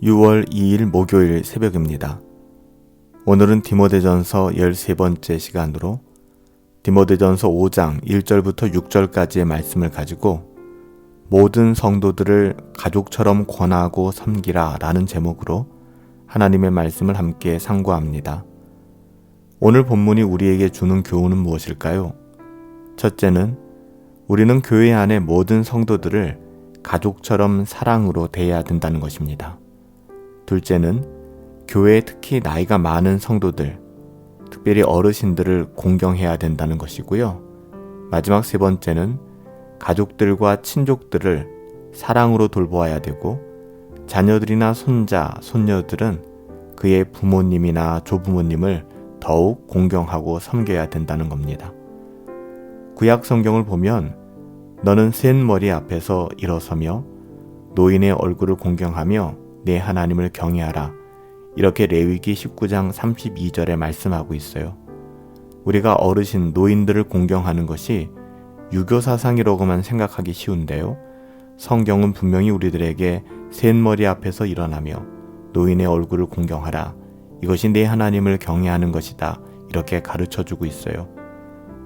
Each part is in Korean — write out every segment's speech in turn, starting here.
6월 2일 목요일 새벽입니다. 오늘은 디모데전서 13번째 시간으로 디모데전서 5장 1절부터 6절까지의 말씀을 가지고 모든 성도들을 가족처럼 권하고 섬기라 라는 제목으로 하나님의 말씀을 함께 상고합니다. 오늘 본문이 우리에게 주는 교훈은 무엇일까요? 첫째는 우리는 교회 안의 모든 성도들을 가족처럼 사랑으로 대해야 된다는 것입니다. 둘째는 교회에 특히 나이가 많은 성도들, 특별히 어르신들을 공경해야 된다는 것이고요. 마지막 세 번째는 가족들과 친족들을 사랑으로 돌보아야 되고 자녀들이나 손자, 손녀들은 그의 부모님이나 조부모님을 더욱 공경하고 섬겨야 된다는 겁니다. 구약 성경을 보면 너는 센 머리 앞에서 일어서며 노인의 얼굴을 공경하며 내 하나님을 경외하라. 이렇게 레위기 19장 32절에 말씀하고 있어요. 우리가 어르신, 노인들을 공경하는 것이 유교 사상이라고만 생각하기 쉬운데요. 성경은 분명히 우리들에게 센 머리 앞에서 일어나며 노인의 얼굴을 공경하라. 이것이 내 하나님을 경외하는 것이다. 이렇게 가르쳐주고 있어요.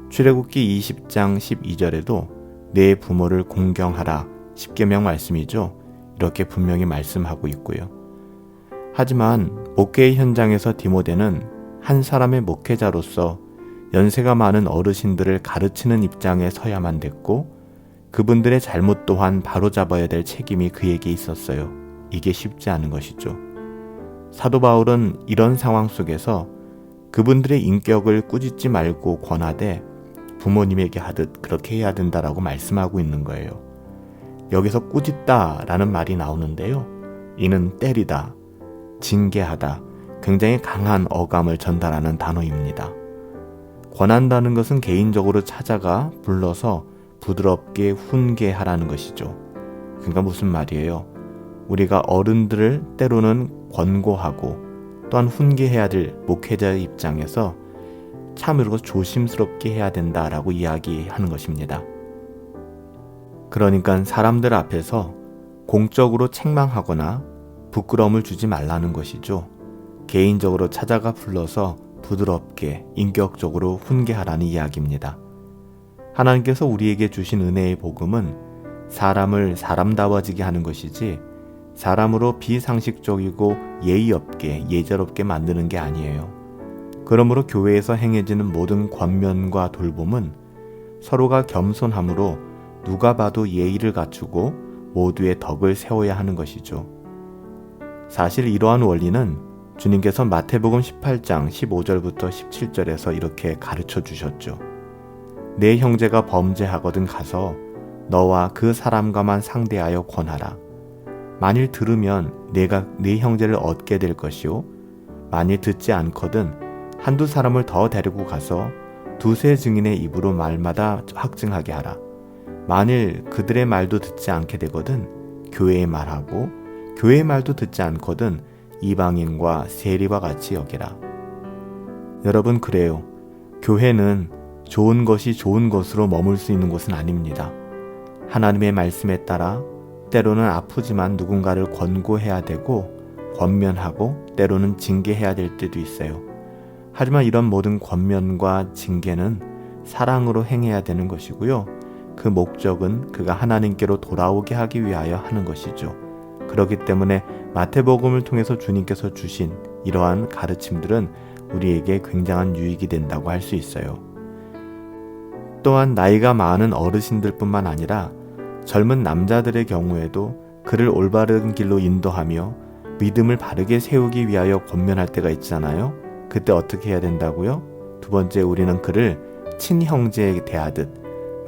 출애굽기 20장 12절에도 내 부모를 공경하라. 십계명 말씀이죠. 이렇게 분명히 말씀하고 있고요. 하지만 목회의 현장에서 디모데는 한 사람의 목회자로서 연세가 많은 어르신들을 가르치는 입장에 서야만 됐고 그분들의 잘못 또한 바로잡아야 될 책임이 그에게 있었어요. 이게 쉽지 않은 것이죠. 사도 바울은 이런 상황 속에서 그분들의 인격을 꾸짖지 말고 권하되 부모님에게 하듯 그렇게 해야 된다라고 말씀하고 있는 거예요. 여기서 꾸짖다 라는 말이 나오는데요. 이는 때리다, 징계하다, 굉장히 강한 어감을 전달하는 단어입니다. 권한다는 것은 개인적으로 찾아가 불러서 부드럽게 훈계하라는 것이죠. 그러니까 무슨 말이에요? 우리가 어른들을 때로는 권고하고 또한 훈계해야 될 목회자의 입장에서 참으로 조심스럽게 해야 된다라고 이야기하는 것입니다. 그러니까 사람들 앞에서 공적으로 책망하거나 부끄러움을 주지 말라는 것이죠. 개인적으로 찾아가 불러서 부드럽게 인격적으로 훈계하라는 이야기입니다. 하나님께서 우리에게 주신 은혜의 복음은 사람을 사람다워지게 하는 것이지 사람으로 비상식적이고 예의 없게 예절없게 만드는 게 아니에요. 그러므로 교회에서 행해지는 모든 권면과 돌봄은 서로가 겸손함으로 누가 봐도 예의를 갖추고 모두의 덕을 세워야 하는 것이죠. 사실 이러한 원리는 주님께서 마태복음 18장 15절부터 17절에서 이렇게 가르쳐 주셨죠. 내 형제가 범죄하거든 가서 너와 그 사람과만 상대하여 권하라. 만일 들으면 내가 네 형제를 얻게 될 것이요 만일 듣지 않거든 한두 사람을 더 데리고 가서 두세 증인의 입으로 말마다 확증하게 하라. 만일 그들의 말도 듣지 않게 되거든 교회의 말하고 교회의 말도 듣지 않거든 이방인과 세리와 같이 여기라. 여러분, 그래요. 교회는 좋은 것이 좋은 것으로 머물 수 있는 곳은 아닙니다. 하나님의 말씀에 따라 때로는 아프지만 누군가를 권고해야 되고 권면하고 때로는 징계해야 될 때도 있어요. 하지만 이런 모든 권면과 징계는 사랑으로 행해야 되는 것이고요. 그 목적은 그가 하나님께로 돌아오게 하기 위하여 하는 것이죠. 그렇기 때문에 마태복음을 통해서 주님께서 주신 이러한 가르침들은 우리에게 굉장한 유익이 된다고 할 수 있어요. 또한 나이가 많은 어르신들 뿐만 아니라 젊은 남자들의 경우에도 그를 올바른 길로 인도하며 믿음을 바르게 세우기 위하여 권면할 때가 있잖아요. 그때 어떻게 해야 된다고요? 두 번째, 우리는 그를 친형제에 대하듯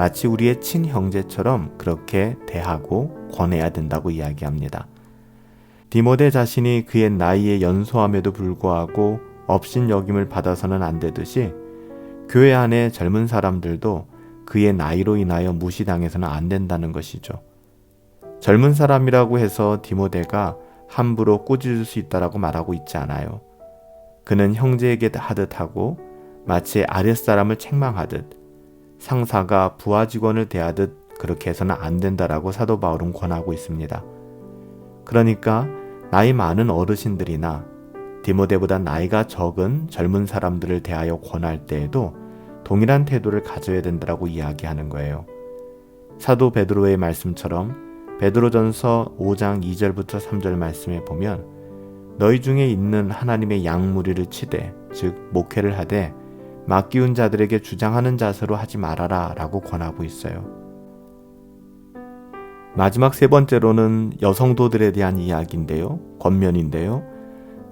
마치 우리의 친형제처럼 그렇게 대하고 권해야 된다고 이야기합니다. 디모데 자신이 그의 나이에 연소함에도 불구하고 업신여김을 받아서는 안 되듯이 교회 안에 젊은 사람들도 그의 나이로 인하여 무시당해서는 안 된다는 것이죠. 젊은 사람이라고 해서 디모데가 함부로 꾸짖을 수 있다라고 말하고 있지 않아요. 그는 형제에게 하듯 하고 마치 아랫사람을 책망하듯 상사가 부하 직원을 대하듯 그렇게 해서는 안 된다라고 사도 바울은 권하고 있습니다. 그러니까 나이 많은 어르신들이나 디모데보다 나이가 적은 젊은 사람들을 대하여 권할 때에도 동일한 태도를 가져야 된다고 이야기하는 거예요. 사도 베드로의 말씀처럼 베드로전서 5장 2절부터 3절 말씀에 보면 너희 중에 있는 하나님의 양무리를 치되 즉 목회를 하되 맡기운 자들에게 주장하는 자세로 하지 말아라 라고 권하고 있어요. 마지막 세 번째로는 여성도들에 대한 이야기인데요. 권면인데요.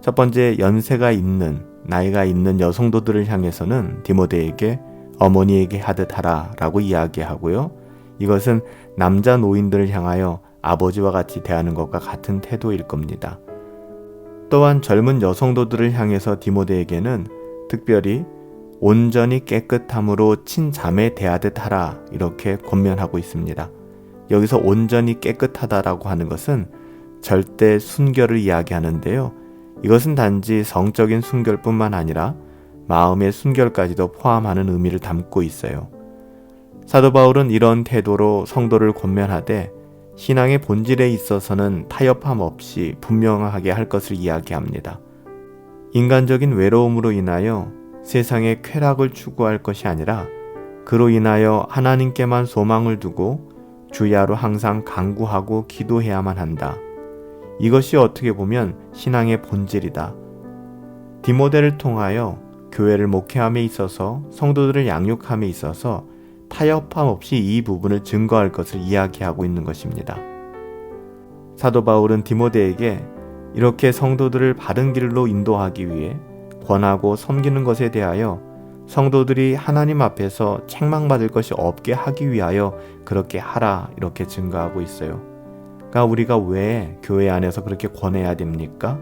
첫 번째, 연세가 있는, 나이가 있는 여성도들을 향해서는 디모데에게 어머니에게 하듯 하라 라고 이야기하고요. 이것은 남자 노인들을 향하여 아버지와 같이 대하는 것과 같은 태도일 겁니다. 또한 젊은 여성도들을 향해서 디모데에게는 특별히 온전히 깨끗함으로 친자매 대하듯 하라 이렇게 권면하고 있습니다. 여기서 온전히 깨끗하다라고 하는 것은 절대 순결을 이야기하는데요. 이것은 단지 성적인 순결뿐만 아니라 마음의 순결까지도 포함하는 의미를 담고 있어요. 사도 바울은 이런 태도로 성도를 권면하되 신앙의 본질에 있어서는 타협함 없이 분명하게 할 것을 이야기합니다. 인간적인 외로움으로 인하여 세상의 쾌락을 추구할 것이 아니라 그로 인하여 하나님께만 소망을 두고 주야로 항상 간구하고 기도해야만 한다. 이것이 어떻게 보면 신앙의 본질이다. 디모데를 통하여 교회를 목회함에 있어서 성도들을 양육함에 있어서 타협함 없이 이 부분을 증거할 것을 이야기하고 있는 것입니다. 사도 바울은 디모데에게 이렇게 성도들을 바른 길로 인도하기 위해 권하고 섬기는 것에 대하여 성도들이 하나님 앞에서 책망받을 것이 없게 하기 위하여 그렇게 하라 이렇게 증거하고 있어요. 그러니까 우리가 왜 교회 안에서 그렇게 권해야 됩니까?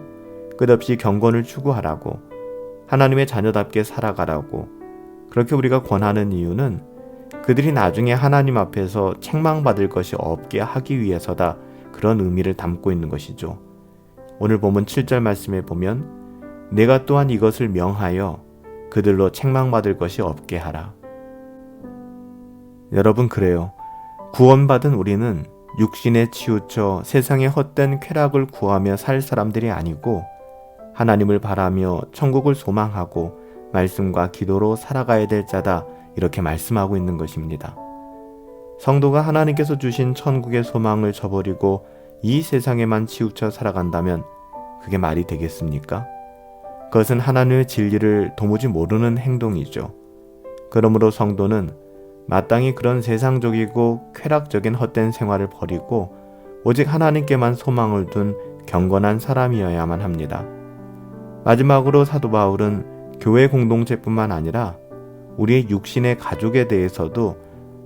끝없이 경건을 추구하라고, 하나님의 자녀답게 살아가라고 그렇게 우리가 권하는 이유는 그들이 나중에 하나님 앞에서 책망받을 것이 없게 하기 위해서다. 그런 의미를 담고 있는 것이죠. 오늘 본문 7절 말씀에 보면 내가 또한 이것을 명하여 그들로 책망받을 것이 없게 하라. 여러분, 그래요. 구원받은 우리는 육신에 치우쳐 세상의 헛된 쾌락을 구하며 살 사람들이 아니고 하나님을 바라며 천국을 소망하고 말씀과 기도로 살아가야 될 자다 이렇게 말씀하고 있는 것입니다. 성도가 하나님께서 주신 천국의 소망을 저버리고 이 세상에만 치우쳐 살아간다면 그게 말이 되겠습니까? 그것은 하나님의 진리를 도무지 모르는 행동이죠. 그러므로 성도는 마땅히 그런 세상적이고 쾌락적인 헛된 생활을 버리고 오직 하나님께만 소망을 둔 경건한 사람이어야만 합니다. 마지막으로 사도 바울은 교회 공동체뿐만 아니라 우리의 육신의 가족에 대해서도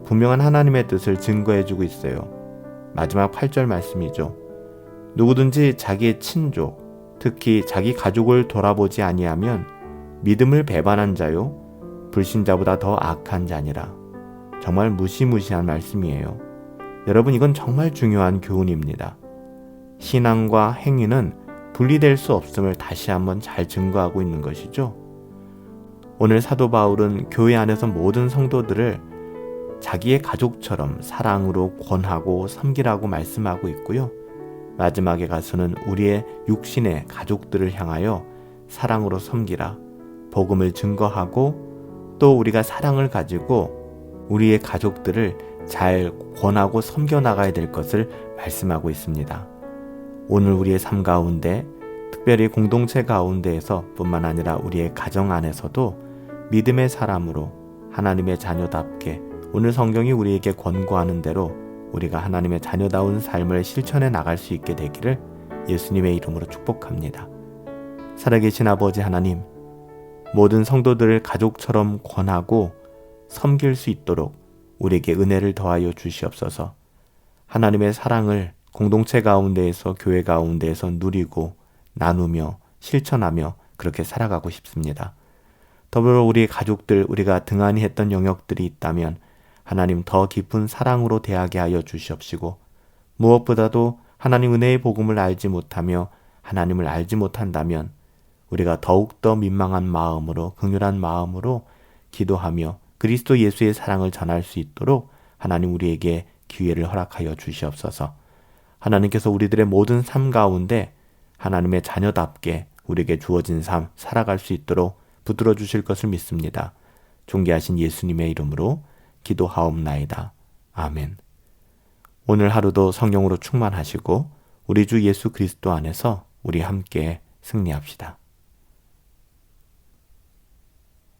분명한 하나님의 뜻을 증거해주고 있어요. 마지막 8절 말씀이죠. 누구든지 자기의 친족, 특히 자기 가족을 돌아보지 아니하면 믿음을 배반한 자요 불신자보다 더 악한 자니라. 정말 무시무시한 말씀이에요. 여러분, 이건 정말 중요한 교훈입니다. 신앙과 행위는 분리될 수 없음을 다시 한번 잘 증거하고 있는 것이죠. 오늘 사도 바울은 교회 안에서 모든 성도들을 자기의 가족처럼 사랑으로 권하고 섬기라고 말씀하고 있고요. 마지막에 가서는 우리의 육신의 가족들을 향하여 사랑으로 섬기라, 복음을 증거하고 또 우리가 사랑을 가지고 우리의 가족들을 잘 권하고 섬겨나가야 될 것을 말씀하고 있습니다. 오늘 우리의 삶 가운데, 특별히 공동체 가운데에서 뿐만 아니라 우리의 가정 안에서도 믿음의 사람으로 하나님의 자녀답게 오늘 성경이 우리에게 권고하는 대로 우리가 하나님의 자녀다운 삶을 실천해 나갈 수 있게 되기를 예수님의 이름으로 축복합니다. 살아계신 아버지 하나님, 모든 성도들을 가족처럼 권하고 섬길 수 있도록 우리에게 은혜를 더하여 주시옵소서. 하나님의 사랑을 공동체 가운데에서, 교회 가운데에서 누리고 나누며 실천하며 그렇게 살아가고 싶습니다. 더불어 우리 가족들, 우리가 등한히 했던 영역들이 있다면 하나님 더 깊은 사랑으로 대하게 하여 주시옵시고, 무엇보다도 하나님 은혜의 복음을 알지 못하며 하나님을 알지 못한다면 우리가 더욱더 민망한 마음으로, 긍휼한 마음으로 기도하며 그리스도 예수의 사랑을 전할 수 있도록 하나님 우리에게 기회를 허락하여 주시옵소서. 하나님께서 우리들의 모든 삶 가운데 하나님의 자녀답게 우리에게 주어진 삶 살아갈 수 있도록 붙들어 주실 것을 믿습니다. 존귀하신 예수님의 이름으로 기도하옵나이다. 아멘. 오늘 하루도 성령으로 충만하시고 우리 주 예수 그리스도 안에서 우리 함께 승리합시다.